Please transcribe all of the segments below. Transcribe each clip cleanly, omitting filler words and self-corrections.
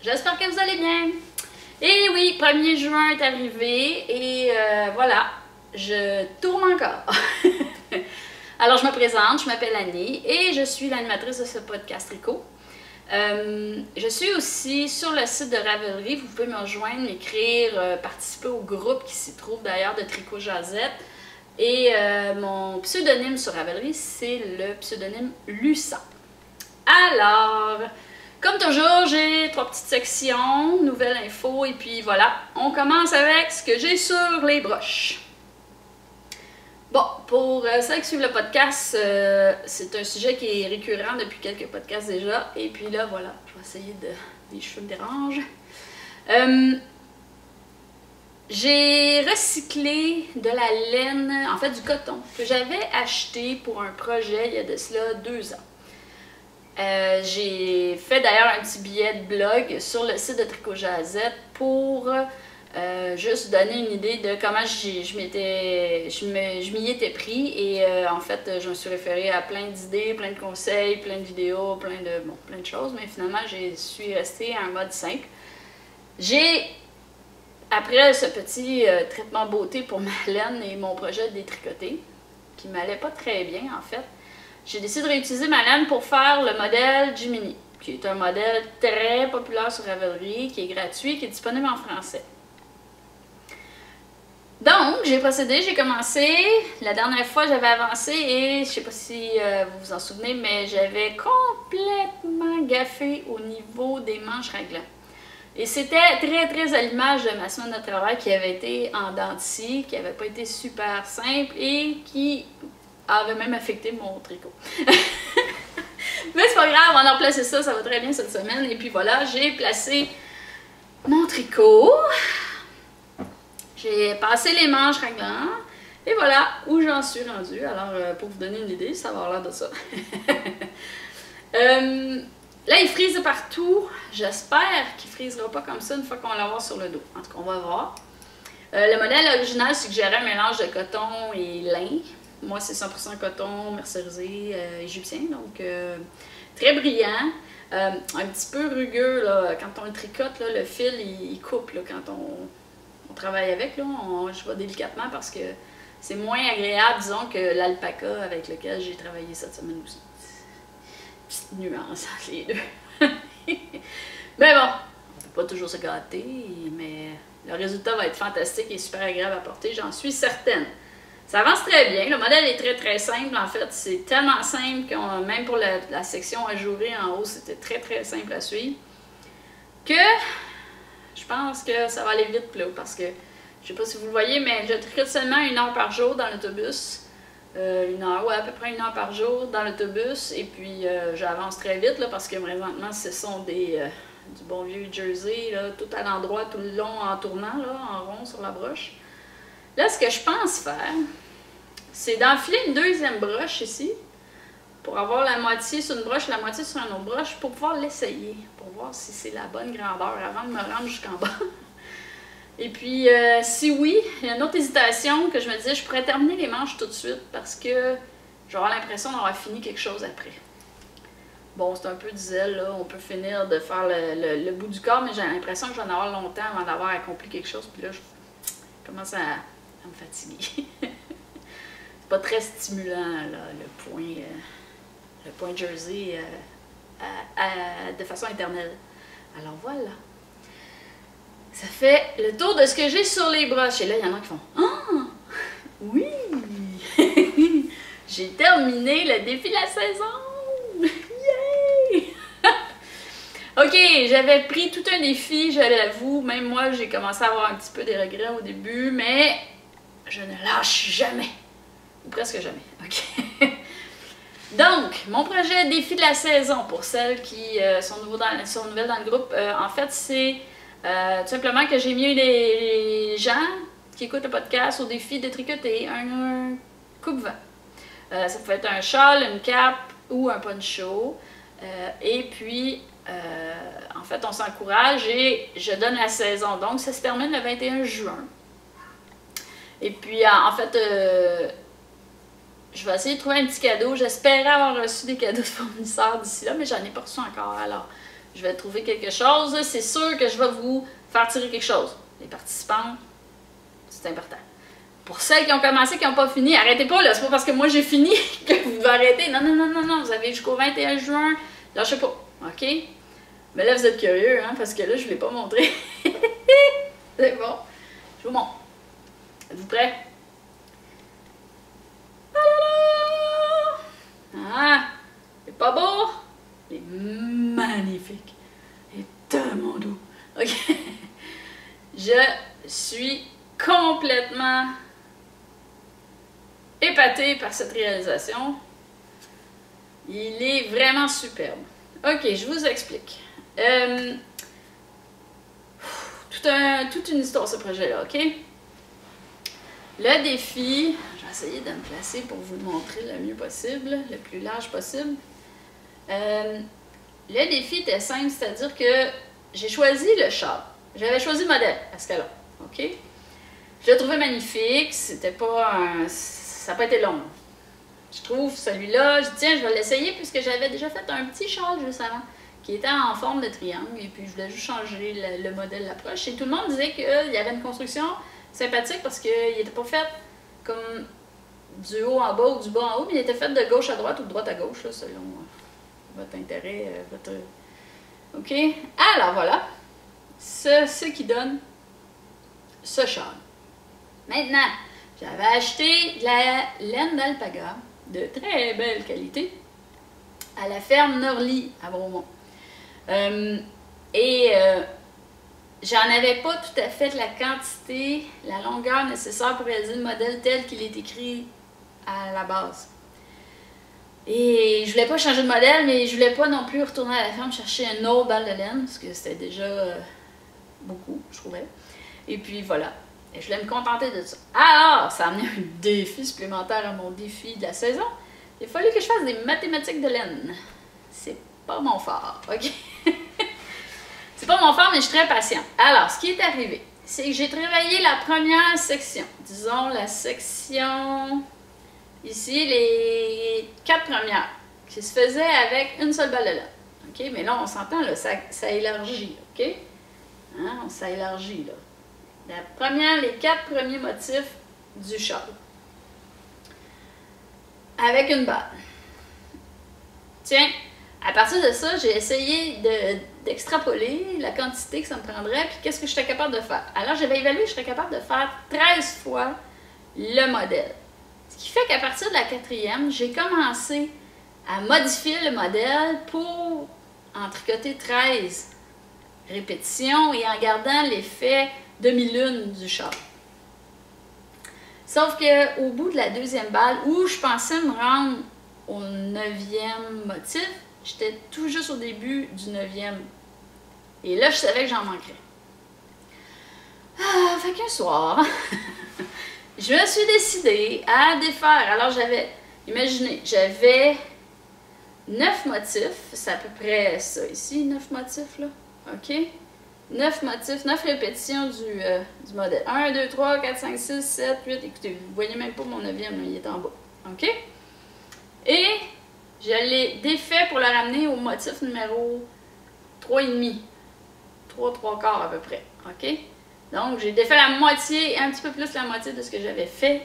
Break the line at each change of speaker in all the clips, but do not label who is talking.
J'espère que vous allez bien. Et oui, 1er juin est arrivé et voilà, je tourne encore. Alors, je me présente, je m'appelle Annie et je suis l'animatrice de ce podcast tricot. Je suis aussi sur le site de Ravelry. Vous pouvez me rejoindre, m'écrire, participer au groupe qui s'y trouve d'ailleurs de Tricot Jazette. Et mon pseudonyme sur Ravelry, c'est le pseudonyme Luçan. Alors, comme toujours, j'ai 3 petites sections, nouvelles infos, et puis voilà, on commence avec ce que j'ai sur les broches. Bon, pour celles qui suivent le podcast, c'est un sujet qui est récurrent depuis quelques podcasts déjà, et puis là, voilà, je vais essayer de... Les cheveux me dérangent. J'ai recyclé de la laine, en fait du coton, que j'avais acheté pour un projet il y a de cela 2 ans. J'ai fait d'ailleurs un petit billet de blog sur le site de Tricot Jazette pour juste donner une idée de comment je m'y étais pris et en fait je me suis référée à plein d'idées, plein de conseils, plein de vidéos, plein de choses, mais finalement je suis restée en mode simple. Après ce petit traitement beauté pour ma laine et mon projet de détricoter, qui m'allait pas très bien en fait, j'ai décidé de réutiliser ma laine pour faire le modèle Jiminy, qui est un modèle très populaire sur Ravelry, qui est gratuit, qui est disponible en français. Donc, j'ai procédé, j'ai commencé. La dernière fois, j'avais avancé et je sais pas si vous vous en souvenez, mais j'avais complètement gaffé au niveau des manches raglan. Et c'était très à l'image de ma semaine de travail qui avait été en dents de scie, qui n'avait pas été super simple et qui avait même affecté mon tricot. Mais c'est pas grave, on a replacé ça, ça va très bien cette semaine. Et puis voilà, j'ai placé mon tricot. J'ai passé les manches raglan. Et voilà où j'en suis rendue. Alors, pour vous donner une idée, ça va avoir l'air de ça. Là, il frise partout. J'espère qu'il ne frisera pas comme ça une fois qu'on va l'avoir sur le dos. En tout cas, on va voir. Le modèle original suggérait un mélange de coton et lin. Moi, c'est 100% coton mercerisé égyptien, donc très brillant. Un petit peu rugueux, là, quand on le tricote, là, le fil, il coupe là, quand on travaille avec. Là, je vais délicatement parce que c'est moins agréable, disons, que l'alpaca avec lequel j'ai travaillé cette semaine aussi. Petite nuance entre les deux. Mais bon, on ne peut pas toujours se gâter, mais le résultat va être fantastique et super agréable à porter, j'en suis certaine. Ça avance très bien, le modèle est très simple en fait, c'est tellement simple que même pour la section ajourée en haut, c'était très simple à suivre, que je pense que ça va aller vite là, parce que, je sais pas si vous le voyez, mais je tricote seulement 1 heure par jour dans l'autobus. 1 heure, ouais, à peu près 1 heure par jour dans l'autobus, et puis j'avance très vite là, parce que présentement ce sont du bon vieux jersey, là, tout à l'endroit, tout le long en tournant, là, en rond sur la broche. Là, ce que je pense faire, c'est d'enfiler une 2e broche ici, pour avoir la moitié sur une broche, la moitié sur une autre broche, pour pouvoir l'essayer, pour voir si c'est la bonne grandeur avant de me rendre jusqu'en bas. Et puis, si oui, il y a une autre hésitation que je me disais, je pourrais terminer les manches tout de suite parce que j'aurai l'impression d'avoir fini quelque chose après. Bon, c'est un peu du zèle, là, on peut finir de faire le bout du corps, mais j'ai l'impression que je vais en avoir longtemps avant d'avoir accompli quelque chose, puis là, je commence à me fatiguer. C'est pas très stimulant, là, le point jersey de façon éternelle. Alors voilà. Ça fait le tour de ce que j'ai sur les broches. Et là, il y en a qui font « Ah! Oui! J'ai terminé le défi de la saison! Yay! » Ok, j'avais pris tout un défi, je l'avoue. Même moi, j'ai commencé à avoir un petit peu des regrets au début, mais je ne lâche jamais. Ou presque jamais. Ok. Donc, mon projet défi de la saison, pour celles qui sont nouvelles dans le groupe, en fait, c'est tout simplement que j'ai mis les gens qui écoutent le podcast au défi de tricoter un coupe-vent. Ça peut être un châle, une cape ou un poncho. Et puis, en fait, on s'encourage et je donne la saison. Donc, ça se termine le 21 juin. Et puis, en fait, je vais essayer de trouver un petit cadeau. J'espérais avoir reçu des cadeaux de fournisseurs d'ici là, mais j'en ai pas reçu encore. Alors, je vais trouver quelque chose. C'est sûr que je vais vous faire tirer quelque chose. Les participants, c'est important. Pour celles qui ont commencé, qui n'ont pas fini, arrêtez pas, là. C'est pas parce que moi j'ai fini que vous devez arrêter. Non, non, non, non, non. Vous avez jusqu'au 21 juin. Lâchez pas. OK? Mais là, vous êtes curieux, hein, parce que là, je ne l'ai pas montré. C'est bon. Je vous montre. Êtes-vous prêts? Ah! C'est pas beau? C'est magnifique. Et tellement doux. OK? Je suis complètement épatée par cette réalisation. Il est vraiment superbe. OK, je vous explique. Toute une histoire, ce projet-là, OK? Le défi, je vais essayer de me placer pour vous le montrer le mieux possible, le plus large possible. Le défi était simple, c'est-à-dire que j'ai choisi le char. J'avais choisi le modèle à ce cas-là, OK? Je l'ai trouvé magnifique, c'était pas ça n'a pas été long. Je trouve celui-là, je dis tiens, je vais l'essayer puisque j'avais déjà fait un petit châle juste avant qui était en forme de triangle et puis je voulais juste changer le modèle, l'approche. Et tout le monde disait qu'il y avait une construction sympathique parce qu'il n'était pas fait comme du haut en bas ou du bas en haut, mais il était fait de gauche à droite ou de droite à gauche, là, selon votre intérêt, votre... OK? Alors voilà, ce qui donne ce châle. Maintenant, j'avais acheté de la laine d'alpaga de très belle qualité à la ferme Norly à Bromont. J'en avais pas tout à fait la quantité, la longueur nécessaire pour réaliser le modèle tel qu'il est écrit à la base. Et je voulais pas changer de modèle, mais je voulais pas non plus retourner à la ferme chercher un autre balle de laine, parce que c'était déjà beaucoup, je trouvais. Et puis voilà. Et je voulais me contenter de ça. Alors, ça a amené un défi supplémentaire à mon défi de la saison. Il fallait que je fasse des mathématiques de laine. C'est pas mon fort, OK? C'est pas mon fort, mais je suis très patiente. Alors, ce qui est arrivé, c'est que j'ai travaillé la première section. Disons la section... Ici, les 4 premières, qui se faisaient avec une seule balle de laine. OK? Mais là, on s'entend, là, ça élargit, OK? Hein? Ça élargit, là. La première, les 4 premiers motifs du châle. Avec une balle. Tiens, à partir de ça, j'ai essayé d'extrapoler la quantité que ça me prendrait, puis qu'est-ce que j'étais capable de faire. Alors, j'avais évalué que je serais capable de faire 13 fois le modèle. Ce qui fait qu'à partir de la 4e, j'ai commencé à modifier le modèle pour en tricoter 13 répétitions et en gardant l'effet demi-lune du châle. Sauf qu'au bout de la 2e balle, où je pensais me rendre au 9e motif, j'étais tout juste au début du 9e. Et là, je savais que j'en manquerais. Ah, fait qu'un soir, je me suis décidée à défaire. Alors, imaginez, j'avais 9 motifs. C'est à peu près ça ici, 9 motifs, là. OK? 9 motifs, 9 répétitions du modèle. 1, 2, 3, 4, 5, 6, 7, 8. Écoutez, vous ne voyez même pas mon 9e, là, il est en bas. OK? Et je l'ai défait pour le ramener au motif numéro 3,5. 3 à peu près. OK? Donc, j'ai défait la moitié, un petit peu plus la moitié de ce que j'avais fait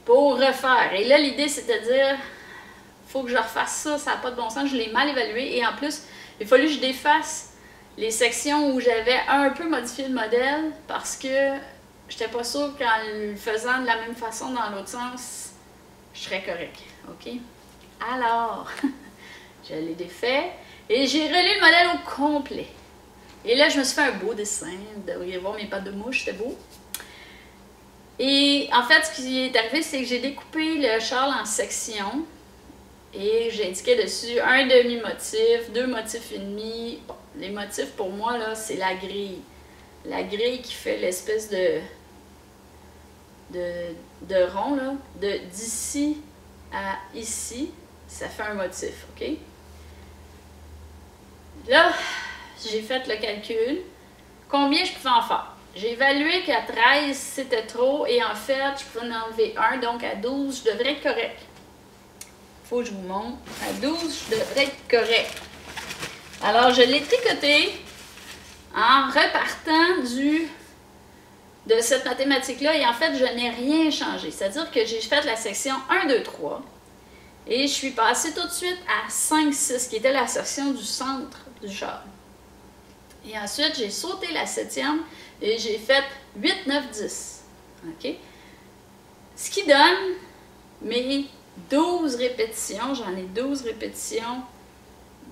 pour refaire. Et là, l'idée, c'était de dire, il faut que je refasse ça, ça n'a pas de bon sens, je l'ai mal évalué. Et en plus, il a fallu que je défasse les sections où j'avais un peu modifié le modèle parce que je n'étais pas sûre qu'en le faisant de la même façon dans l'autre sens, je serais correct. OK? Alors, je l'ai défait et j'ai relié le modèle au complet. Et là, je me suis fait un beau dessin. Vous devriez voir mes pattes de mouche, c'était beau. Et en fait, ce qui est arrivé, c'est que j'ai découpé le châle en sections. Et j'ai indiqué dessus un demi-motif, 2 motifs et demi. Bon, les motifs, pour moi, là, c'est la grille. La grille qui fait l'espèce de rond, là. D'ici à ici, ça fait un motif, OK? Là, j'ai fait le calcul. Combien je pouvais en faire? J'ai évalué qu'à 13, c'était trop. Et en fait, je pouvais en enlever 1. Donc, à 12, je devrais être correct. Faut que je vous montre. À 12, je devrais être correct. Alors, je l'ai tricoté en repartant de cette mathématique-là et en fait, je n'ai rien changé. C'est-à-dire que j'ai fait la section 1, 2, 3 et je suis passée tout de suite à 5, 6 qui était la section du centre du châle. Et ensuite, j'ai sauté la 7e et j'ai fait 8, 9, 10. OK? Ce qui donne mes 12 répétitions, j'en ai 12 répétitions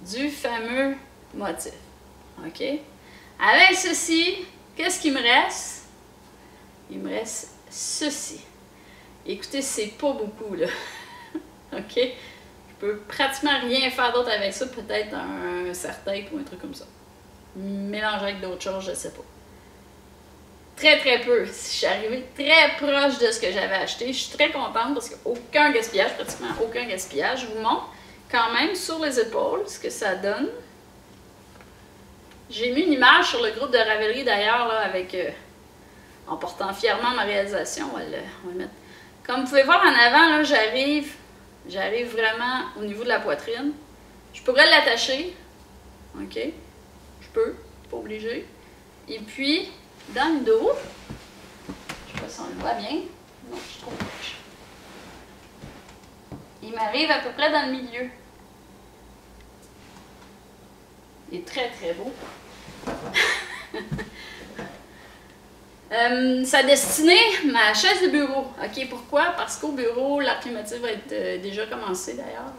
du fameux motif. OK? Avec ceci, qu'est-ce qu'il me reste? Il me reste ceci. Écoutez, c'est pas beaucoup, là. OK? Je peux pratiquement rien faire d'autre avec ça, peut-être un serre-tête ou un truc comme ça. Mélanger avec d'autres choses, je sais pas. Très, très peu. Je suis arrivée très proche de ce que j'avais acheté. Je suis très contente parce qu'aucun gaspillage, pratiquement aucun gaspillage. Je vous montre quand même sur les épaules ce que ça donne. J'ai mis une image sur le groupe de Ravelry d'ailleurs, là, avec en portant fièrement ma réalisation. On va le mettre. Comme vous pouvez voir en avant, là, j'arrive vraiment au niveau de la poitrine. Je pourrais l'attacher. OK? Je peux, pas obligé. Et puis, dans le dos, je sais pas si on le voit bien. Non, je suis trop proche. Il m'arrive à peu près dans le milieu. Il est très, très beau. Sa destinée, ma chaise de bureau. OK, pourquoi? Parce qu'au bureau, l'air climatique va être déjà commencé d'ailleurs.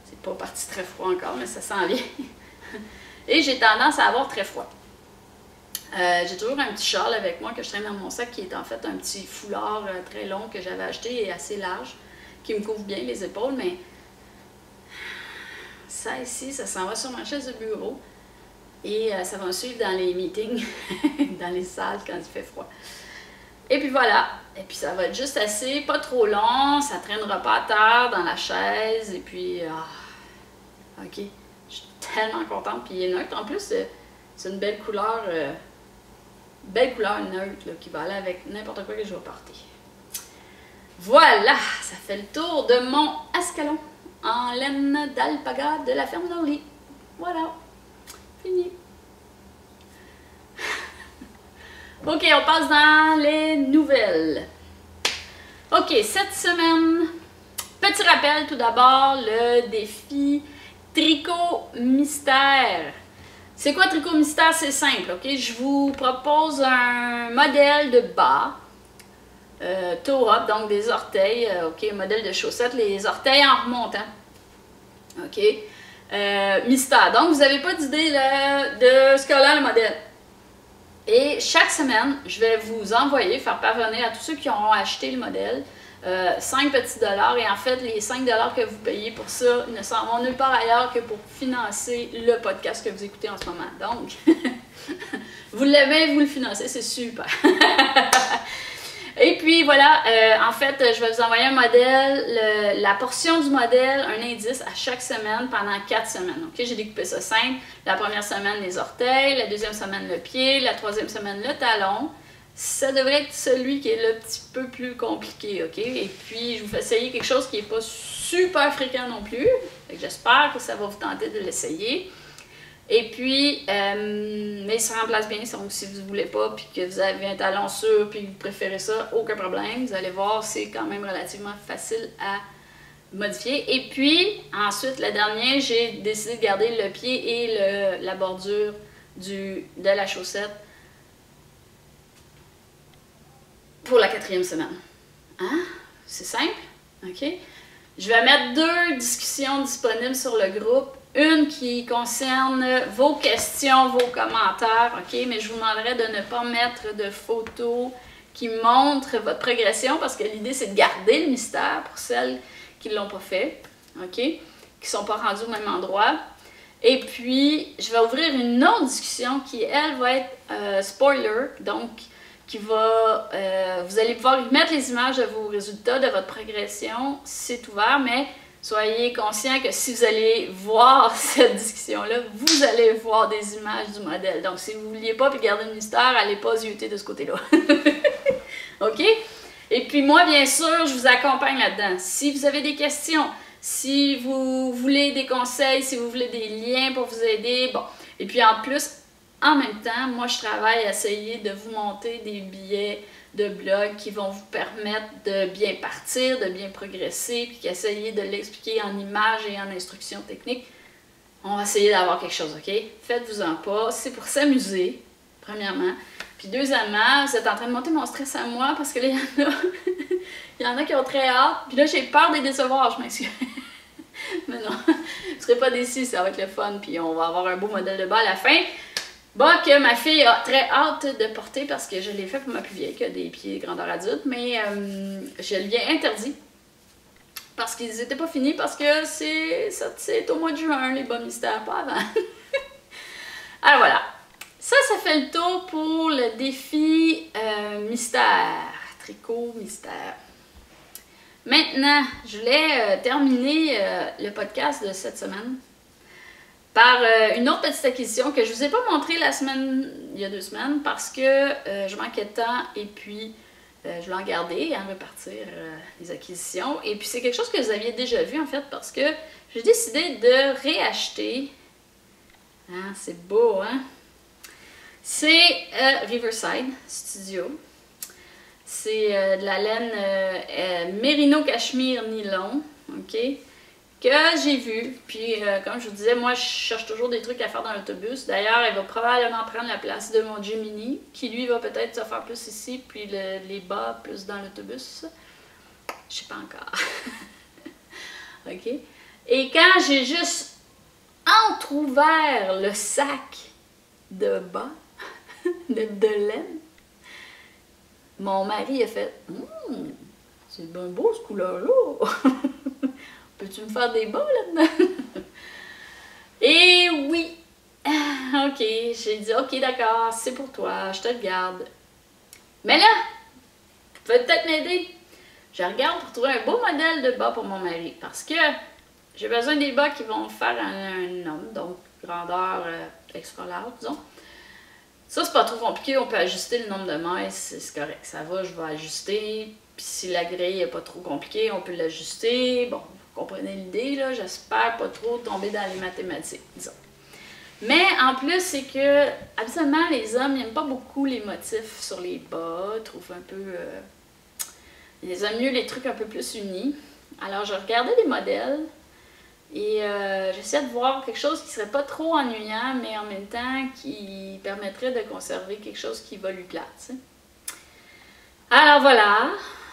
C'est pas parti très froid encore, mais ça s'en vient. Et j'ai tendance à avoir très froid. J'ai toujours un petit châle avec moi que je traîne dans mon sac qui est en fait un petit foulard très long que j'avais acheté et assez large, qui me couvre bien les épaules, mais ça ici, ça s'en va sur ma chaise de bureau. Et ça va me suivre dans les meetings, dans les salles quand il fait froid. Et puis voilà. Et puis ça va être juste assez, pas trop long, ça traînera pas à terre dans la chaise. Et puis, OK. Je suis tellement contente. Puis il est neutre. En plus, c'est une belle couleur neutre là, qui va aller avec n'importe quoi que je vais porter. Voilà, ça fait le tour de mon escalon en laine d'alpaga de la ferme d'Orly. Voilà. Fini. OK, on passe dans les nouvelles. OK, cette semaine, petit rappel tout d'abord, le défi Tricot Mystère. C'est quoi Tricot Mystère? C'est simple, OK? Je vous propose un modèle de bas, toe-up, donc des orteils, OK, modèle de chaussettes, les orteils en remontant. OK? Mystère. Donc, vous n'avez pas d'idée de ce qu'a l'air le modèle. Et chaque semaine, je vais vous envoyer, faire parvenir à tous ceux qui auront acheté le modèle, 5 petits dollars. Et en fait, les 5 dollars que vous payez pour ça ne s'en vont nulle part ailleurs que pour financer le podcast que vous écoutez en ce moment. Donc, vous l'aimez, vous le financez, c'est super. Et puis voilà, en fait, je vais vous envoyer un modèle, la portion du modèle, un indice à chaque semaine pendant 4 semaines. Ok, j'ai découpé ça simple. La première semaine, les orteils, la deuxième semaine, le pied, la troisième semaine, le talon. Ça devrait être celui qui est le petit peu plus compliqué, ok? Et puis, je vous fais essayer quelque chose qui n'est pas super fréquent non plus. J'espère que ça va vous tenter de l'essayer. Et puis, mais ça remplace bien, donc si vous ne voulez pas, puis que vous avez un talon sûr, puis que vous préférez ça, aucun problème. Vous allez voir, c'est quand même relativement facile à modifier. Et puis, ensuite, le dernier, j'ai décidé de garder le pied et la bordure de la chaussette pour la 4e semaine. Hein? C'est simple, OK? Je vais mettre 2 discussions disponibles sur le groupe. Une qui concerne vos questions, vos commentaires, OK? Mais je vous demanderai de ne pas mettre de photos qui montrent votre progression parce que l'idée, c'est de garder le mystère pour celles qui ne l'ont pas fait, OK? Qui ne sont pas rendues au même endroit. Et puis, je vais ouvrir une autre discussion qui, elle, va être spoiler, donc qui va... vous allez pouvoir y mettre les images de vos résultats, de votre progression, c'est ouvert, mais... Soyez conscient que si vous allez voir cette discussion-là, vous allez voir des images du modèle. Donc, si vous ne vouliez pas puis garder le mystère, allez pas zioter de ce côté-là. OK? Et puis moi, bien sûr, je vous accompagne là-dedans. Si vous avez des questions, Si vous voulez des conseils, si vous voulez des liens pour vous aider, bon. Et puis en plus, en même temps, moi je travaille à essayer de vous monter des billets de blog qui vont vous permettre de bien partir, de bien progresser, puis essayer de l'expliquer en images et en instructions techniques. On va essayer d'avoir quelque chose, ok? Faites-vous-en pas, c'est pour s'amuser, premièrement. Puis deuxièmement, vous êtes en train de monter mon stress à moi parce que là, il y en a qui ont très hâte. Puis là, j'ai peur de les décevoir, je m'excuse. Mais non, vous ne serez pas déçus, ça va être le fun. Puis on va avoir un beau modèle de bas à la fin. Bas que ma fille a très hâte de porter parce que je l'ai fait pour ma plus vieille qui a des pieds grandeur adulte. Mais je lui ai interdit parce qu'ils n'étaient pas finis parce que c'est au mois de juin, les bas mystères, pas avant. Alors voilà. Ça fait le tour pour le défi mystère, tricot mystère. Maintenant, je voulais terminer le podcast de cette semaine par une autre petite acquisition que je ne vous ai pas montrée il y a 2 semaines parce que je manquais de temps et puis je voulais en garder, repartir les acquisitions. Et puis c'est quelque chose que vous aviez déjà vu en fait parce que j'ai décidé de réacheter. Hein, c'est beau, hein? C'est Riverside Studio. C'est de la laine Merino Cachemire Nylon, ok, que j'ai vu. Puis, comme je vous disais, moi, je cherche toujours des trucs à faire dans l'autobus. D'ailleurs, elle va probablement prendre la place de mon Gemini, qui lui va peut-être se faire plus ici, puis les bas plus dans l'autobus. Je sais pas encore. Ok. Et quand j'ai juste entrouvert le sac de bas, de laine, mon mari a fait c'est bien beau ce couleur-là. Peux-tu me faire des bas là-dedans? Et oui, ok, j'ai dit ok, d'accord, c'est pour toi, je te le garde. Mais là, vous pouvez peut-être m'aider. Je regarde pour trouver un beau modèle de bas pour mon mari parce que j'ai besoin des bas qui vont faire un homme, donc grandeur extra large, disons. Ça, c'est pas trop compliqué, on peut ajuster le nombre de mailles, c'est correct, ça va, je vais ajuster. Puis si la grille n'est pas trop compliquée, on peut l'ajuster. Bon, vous comprenez l'idée, là, j'espère pas trop tomber dans les mathématiques, disons. Mais en plus, c'est que, absolument, les hommes n'aiment pas beaucoup les motifs sur les bas, ils trouvent un peu... ils aiment mieux les trucs un peu plus unis. Alors, je regardais des modèles. Et j'essaie de voir quelque chose qui serait pas trop ennuyant, mais en même temps qui permettrait de conserver quelque chose qui va lui plaire, tu sais. Alors voilà.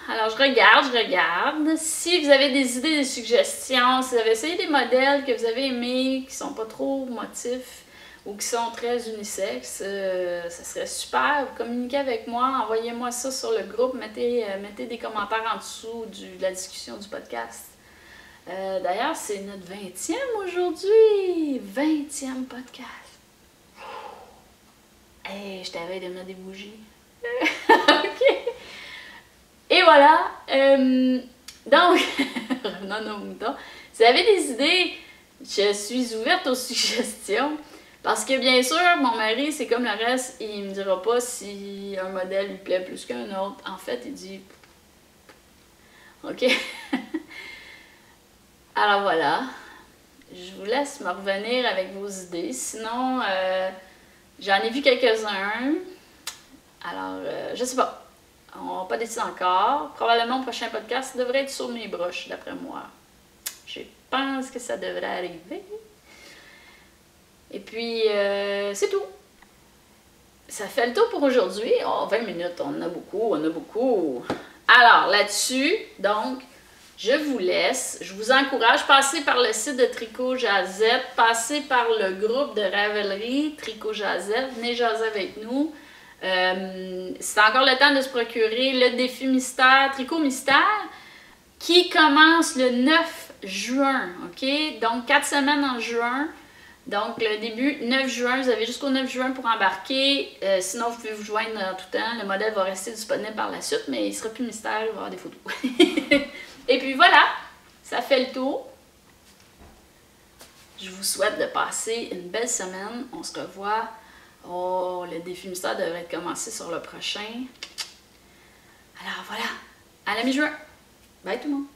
Alors je regarde. Si vous avez des idées, des suggestions, si vous avez essayé des modèles que vous avez aimés, qui sont pas trop motifs ou qui sont très unisexes, ça serait super. Vous communiquez avec moi, envoyez-moi ça sur le groupe, mettez des commentaires en dessous de la discussion du podcast. D'ailleurs, c'est notre 20e aujourd'hui! 20e podcast! Hey, je t'avais de mettre des bougies. Ok! Et voilà! Donc, revenons à nos moutons. Si vous avez des idées, je suis ouverte aux suggestions. Parce que bien sûr, mon mari, c'est comme le reste, il me dira pas si un modèle lui plaît plus qu'un autre. En fait, il dit... Ok? Alors voilà, je vous laisse me revenir avec vos idées. Sinon, j'en ai vu quelques-uns. Alors, je sais pas. On n'a pas décidé encore. Probablement, le prochain podcast devrait être sur mes broches, d'après moi. Je pense que ça devrait arriver. Et puis, c'est tout. Ça fait le tour pour aujourd'hui. Oh, 20 minutes, on en a beaucoup. Alors, là-dessus, donc... Je vous laisse, je vous encourage, passez par le site de Tricot Jazette, passez par le groupe de Ravelry Tricot Jazette, venez jaser avec nous. C'est encore le temps de se procurer le défi mystère, Tricot Mystère, qui commence le 9 juin, ok? Donc 4 semaines en juin, donc le début 9 juin, vous avez jusqu'au 9 juin pour embarquer, sinon vous pouvez vous joindre en tout temps, le modèle va rester disponible par la suite, mais il ne sera plus mystère, il va y avoir des photos. Et puis voilà, ça fait le tour. Je vous souhaite de passer une belle semaine. On se revoit. Oh, le défi mystère devrait commencer sur le prochain. Alors voilà, à la mi-juin. Bye tout le monde.